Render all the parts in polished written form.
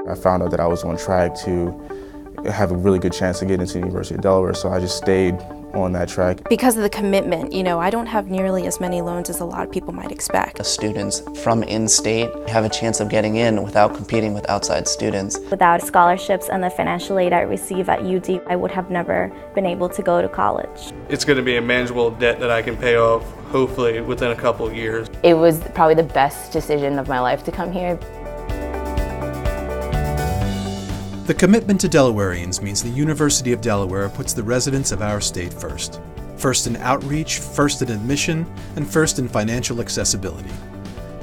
I found out that I was on track to have a really good chance to get into the University of Delaware, so I just stayed on that track. Because of the commitment, I don't have nearly as many loans as a lot of people might expect. Students from in-state have a chance of getting in without competing with outside students. Without scholarships and the financial aid I receive at UD, I would have never been able to go to college. It's going to be a manageable debt that I can pay off, hopefully, within a couple of years. It was probably the best decision of my life to come here. The commitment to Delawareans means the University of Delaware puts the residents of our state first. First in outreach, first in admission, and first in financial accessibility.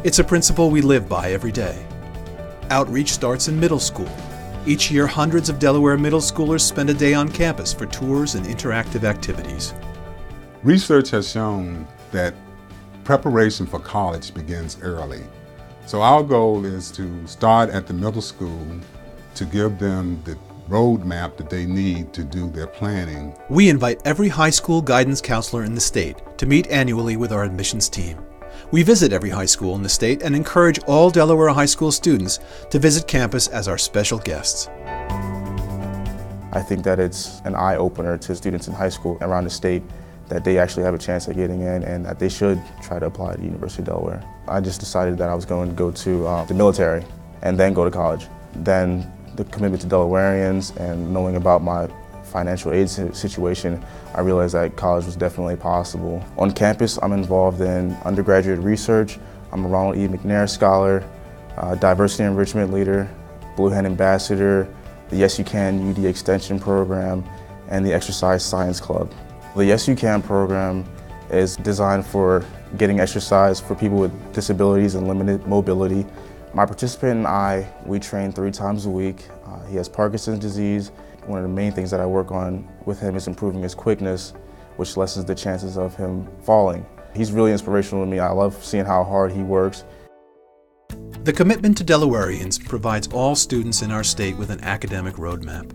It's a principle we live by every day. Outreach starts in middle school. Each year, hundreds of Delaware middle schoolers spend a day on campus for tours and interactive activities. Research has shown that preparation for college begins early. So our goal is to start at the middle school to give them the roadmap that they need to do their planning. We invite every high school guidance counselor in the state to meet annually with our admissions team. We visit every high school in the state and encourage all Delaware high school students to visit campus as our special guests. I think that it's an eye-opener to students in high school around the state that they actually have a chance at getting in and that they should try to apply to the University of Delaware. I just decided that I was going to go to the military and then go to college. Then the commitment to Delawareans and knowing about my financial aid situation, I realized that college was definitely possible. On campus, I'm involved in undergraduate research. I'm a Ronald E. McNair Scholar, Diversity Enrichment Leader, Blue Hen Ambassador, the Yes You Can UD Extension Program, and the Exercise Science Club. The Yes You Can program is designed for getting exercise for people with disabilities and limited mobility. My participant and I, we train 3 times a week. He has Parkinson's disease. One of the main things that I work on with him is improving his quickness, which lessens the chances of him falling. He's really inspirational to me. I love seeing how hard he works. The commitment to Delawareans provides all students in our state with an academic roadmap.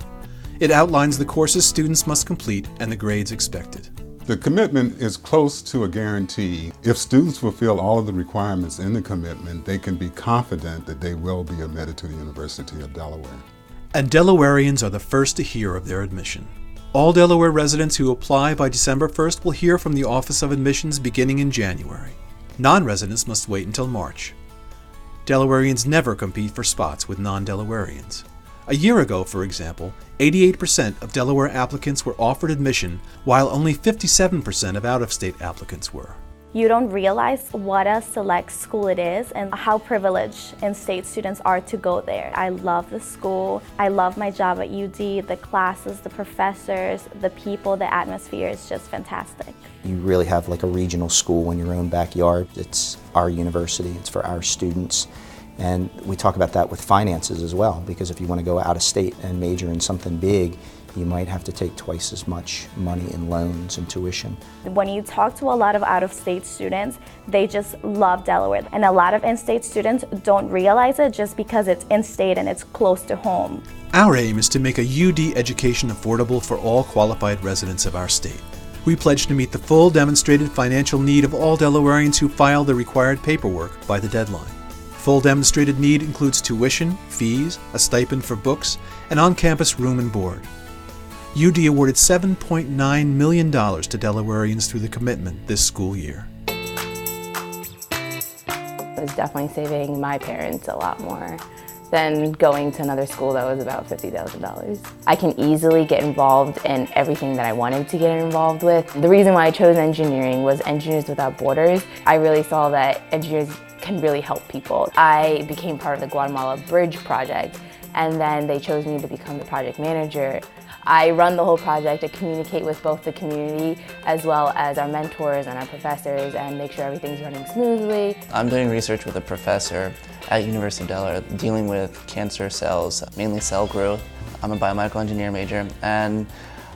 It outlines the courses students must complete and the grades expected. The commitment is close to a guarantee. If students fulfill all of the requirements in the commitment, they can be confident that they will be admitted to the University of Delaware. And Delawareans are the first to hear of their admission. All Delaware residents who apply by December 1st will hear from the Office of Admissions beginning in January. Non-residents must wait until March. Delawareans never compete for spots with non-Delawareans. A year ago, for example, 88% of Delaware applicants were offered admission, while only 57% of out-of-state applicants were. You don't realize what a select school it is and how privileged in-state students are to go there. I love the school. I love my job at UD, the classes, the professors, the people, the atmosphere is just fantastic. You really have like a regional school in your own backyard. It's our university, it's for our students. And we talk about that with finances as well, because if you want to go out of state and major in something big, you might have to take twice as much money in loans and tuition. When you talk to a lot of out-of-state students, they just love Delaware. And a lot of in-state students don't realize it just because it's in-state and it's close to home. Our aim is to make a UD education affordable for all qualified residents of our state. We pledge to meet the full demonstrated financial need of all Delawareans who file the required paperwork by the deadline. Full demonstrated need includes tuition, fees, a stipend for books, and on-campus room and board. UD awarded $7.9 million to Delawareans through the commitment this school year. It was definitely saving my parents a lot more than going to another school that was about $50,000. I can easily get involved in everything that I wanted to get involved with. The reason why I chose engineering was Engineers Without Borders. I really saw that engineers can really help people. I became part of the Guatemala Bridge project, and then they chose me to become the project manager. I run the whole project to communicate with both the community as well as our mentors and our professors and make sure everything's running smoothly. I'm doing research with a professor at University of Delaware dealing with cancer cells, mainly cell growth. I'm a biomedical engineer major, and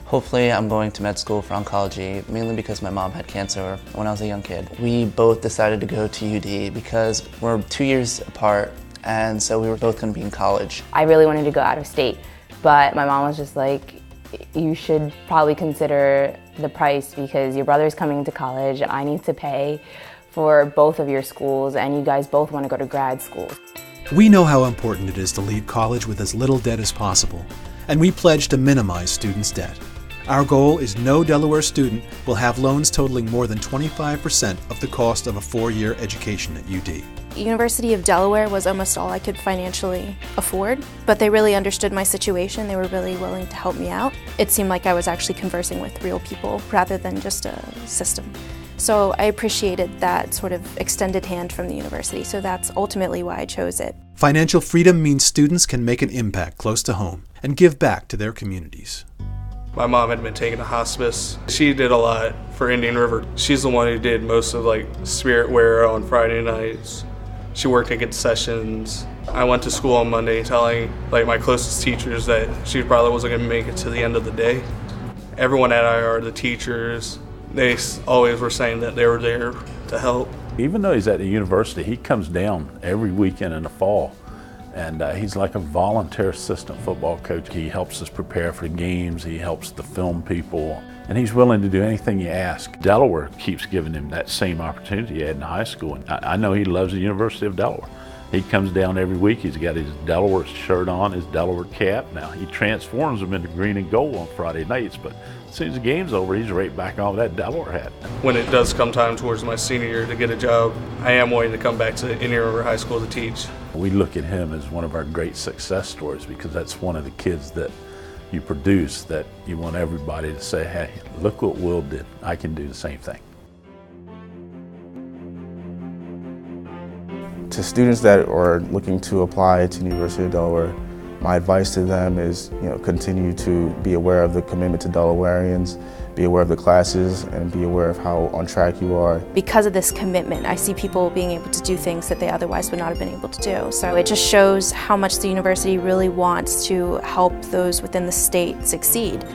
hopefully I'm going to med school for oncology, mainly because my mom had cancer when I was a young kid. We both decided to go to UD because we're 2 years apart, and so we were both going to be in college. I really wanted to go out of state, but my mom was just like, you should probably consider the price because your brother's coming to college, I need to pay for both of your schools, and you guys both want to go to grad school. We know how important it is to leave college with as little debt as possible, and we pledge to minimize students' debt. Our goal is no Delaware student will have loans totaling more than 25% of the cost of a 4-year education at UD. University of Delaware was almost all I could financially afford, but they really understood my situation. They were really willing to help me out. It seemed like I was actually conversing with real people rather than just a system. So I appreciated that sort of extended hand from the university, so that's ultimately why I chose it. Financial freedom means students can make an impact close to home and give back to their communities. My mom had been taken to hospice. She did a lot for Indian River. She's the one who did most of spirit wear on Friday nights. She worked at concessions. I went to school on Monday telling my closest teachers that she probably wasn't going to make it to the end of the day. Everyone at IR, the teachers, they always were saying that they were there to help. Even though he's at the university, he comes down every weekend in the fall. And he's like a volunteer assistant football coach. He helps us prepare for the games, he helps the film people, and he's willing to do anything you ask. Delaware keeps giving him that same opportunity he had in high school. And I know he loves the University of Delaware. He comes down every week, he's got his Delaware shirt on, his Delaware cap. Now he transforms them into green and gold on Friday nights, but as soon as the game's over, he's right back on that Delaware hat. When it does come time towards my senior year to get a job, I am wanting to come back to Indian River High School to teach. We look at him as one of our great success stories because that's one of the kids that you produce that you want everybody to say, hey, look what Will did. I can do the same thing. To students that are looking to apply to the University of Delaware, my advice to them is, continue to be aware of the commitment to Delawareans, be aware of the classes, and be aware of how on track you are. Because of this commitment, I see people being able to do things that they otherwise would not have been able to do. So it just shows how much the university really wants to help those within the state succeed.